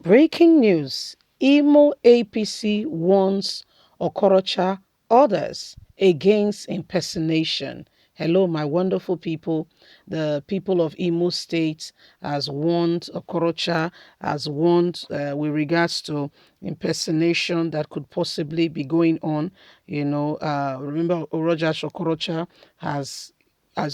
Breaking news. Imo APC warns Okorocha orders against impersonation. Hello, my wonderful people. The people of Imo State has warned Okorocha, has warned with regards to impersonation that could possibly be going on. Remember, Okorocha has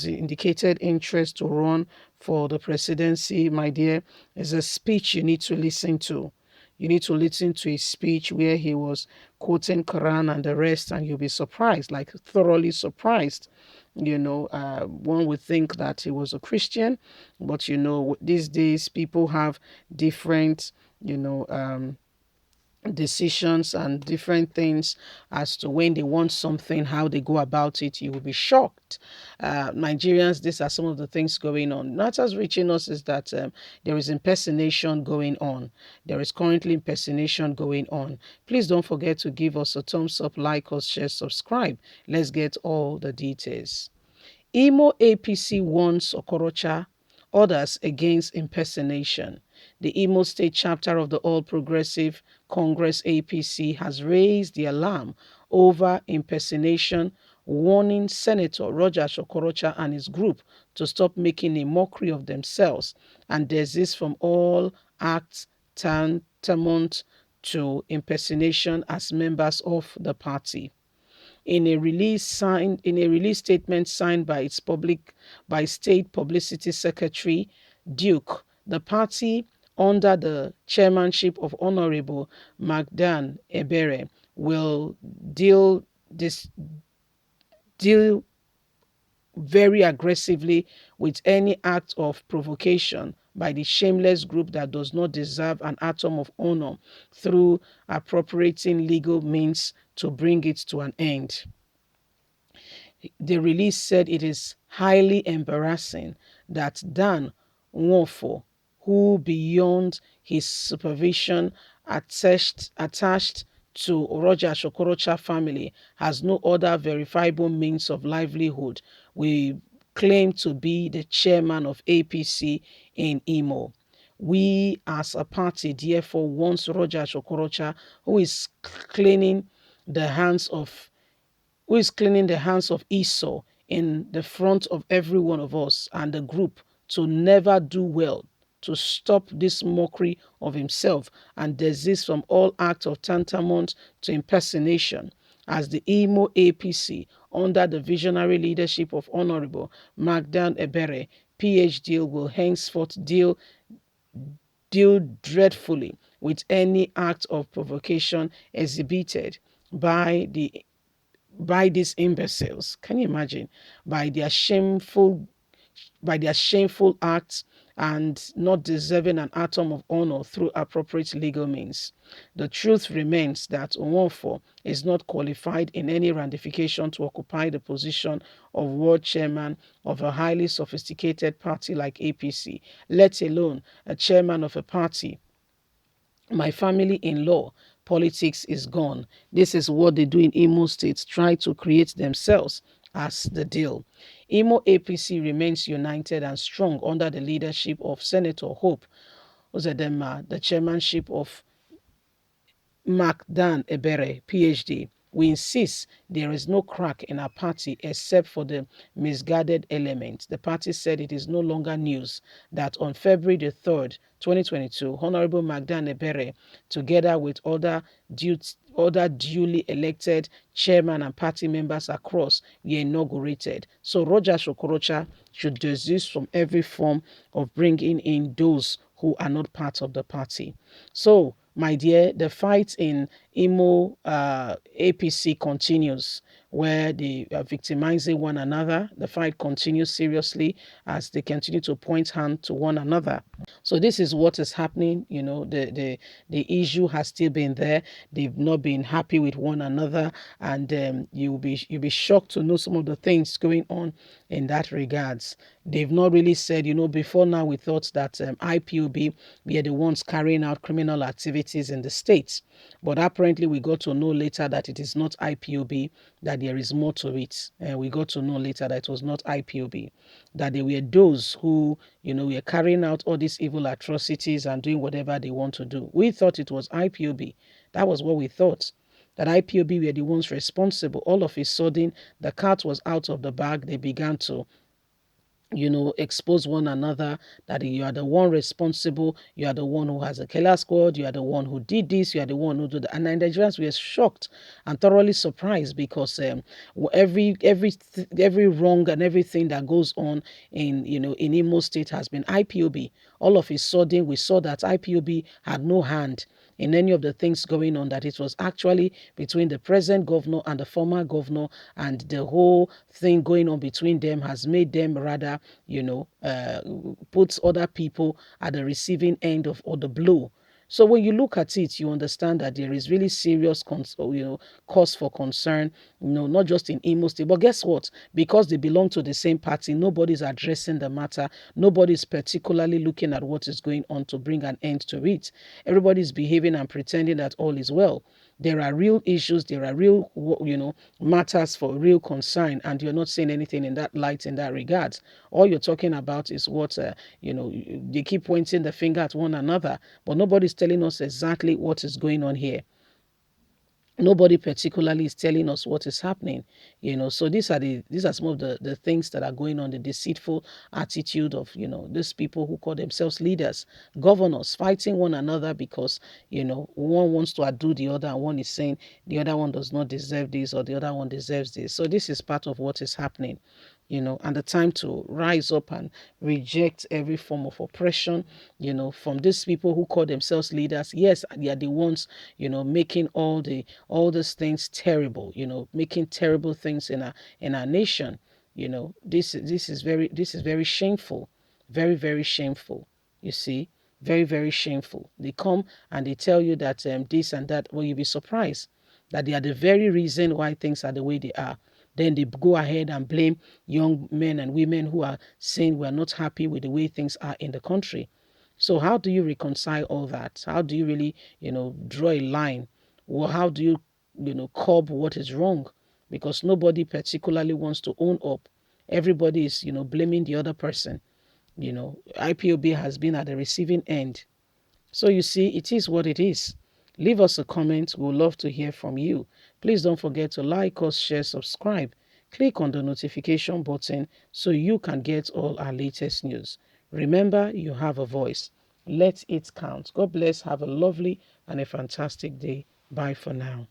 indicated interest to run for the presidency, my dear. Is a speech you need to listen to. You need to listen to his speech where he was quoting Quran and the rest, and you'll be surprised, like thoroughly surprised. One would think that he was a Christian, but these days people have different, decisions and different things as to when they want something, how they go about it. You will be shocked. Nigerians, these are some of the things going on. Not as reaching us is that there is impersonation going on. There is currently impersonation going on. Please don't forget to give us a thumbs up, like us, share, subscribe. Let's get all the details. Imo APC warns Okorocha, others against impersonation. The Imo State chapter of the All Progressive Congress APC has raised the alarm over impersonation, warning Senator Roger Okorocha and his group to stop making a mockery of themselves and desist from all acts tantamount to impersonation as members of the party. In a release statement signed by State Publicity Secretary Duke, the party, under the chairmanship of Honorable Magdan Ebere, will this deal very aggressively with any act of provocation by the shameless group that does not deserve an atom of honor through appropriating legal means to bring it to an end. The release said it is highly embarrassing that Dan Nwofo, who beyond his supervision attached to Roger Okorocha family, has no other verifiable means of livelihood, we claim to be the chairman of APC in Imo. We as a party therefore wants Roger Okorocha, cleaning the hands of Esau in the front of every one of us and the group, to never do well, to stop this mockery of himself and desist from all acts of tantamount to impersonation, as the Imo APC, under the visionary leadership of Honorable Magdan Ebere, PhD, will henceforth deal dreadfully with any act of provocation exhibited by these imbeciles. Can you imagine? By their shameful acts and not deserving an atom of honor through appropriate legal means. The truth remains that Nwofo is not qualified in any ramification to occupy the position of world chairman of a highly sophisticated party like APC, let alone a chairman of a party. My family-in-law politics is gone. This is what they do in Imo State, try to create themselves as the deal. Imo APC remains united and strong under the leadership of Senator Hope Uzodinma, the chairmanship of Magdan Ebere, PhD. We insist there is no crack in our party except for the misguided element. The party said it is no longer news that on February the 3rd, 2022, Honorable Magdan Ebere, together with other duly elected chairman and party members across, were inaugurated. So Roger Okorocha should desist from every form of bringing in those who are not part of the party. So, my dear, the fight in Imo APC continues, where they are victimizing one another. The fight continues seriously as they continue to point hand to one another. So this is what is happening. The issue has still been there. They've not been happy with one another, and you'll be shocked to know some of the things going on in that regards. They've not really said, before now we thought that IPOB were the ones carrying out criminal activities in the states, but apparently we got to know later that it is not IPOB that there is more to it. And we got to know later that it was not IPOB, that they were those who, were carrying out all these evil atrocities and doing whatever they want to do. We thought it was IPOB. That was what we thought. That IPOB were the ones responsible. All of a sudden, the cat was out of the bag. They began to expose one another, that you are the one responsible, you are the one who has a killer squad, you are the one who did this, you are the one who did that. And the Nigerians were shocked and thoroughly surprised because every wrong and everything that goes on in Imo State has been IPOB. All of a sudden, we saw that IPOB had no hand in any of the things going on, that it was actually between the present governor and the former governor, and the whole thing going on between them has made them rather, puts other people at the receiving end of the blow. So when you look at it, you understand that there is really serious, cause for concern, not just in Imo State. But guess what? Because they belong to the same party, nobody's addressing the matter. Nobody's particularly looking at what is going on to bring an end to it. Everybody's behaving and pretending that all is well. There are real issues, there are real, matters for real concern, and you're not saying anything in that light, in that regard. All you're talking about is what, they keep pointing the finger at one another, but nobody's telling us exactly what is going on here. Nobody particularly is telling us what is happening, so these are some of the things that are going on, the deceitful attitude of these people who call themselves leaders, governors, fighting one another because one wants to outdo the other, and one is saying the other one does not deserve this or the other one deserves this. So this is part of what is happening, and the time to rise up and reject every form of oppression, from these people who call themselves leaders. Yes, they are the ones, making all these things terrible, making terrible things in our nation. This is very shameful, very, very shameful. You see, very, very shameful. They come and they tell you that this and that. Well, you'll be surprised that they are the very reason why things are the way they are. Then they go ahead and blame young men and women who are saying we're not happy with the way things are in the country. So how do you reconcile all that? How do you really, draw a line? Well, how do you, curb what is wrong? Because nobody particularly wants to own up. Everybody is, blaming the other person. IPOB has been at the receiving end. So you see, it is what it is. Leave us a comment. We'd love to hear from you. Please don't forget to like us, share, subscribe. Click on the notification button so you can get all our latest news. Remember, you have a voice. Let it count. God bless. Have a lovely and a fantastic day. Bye for now.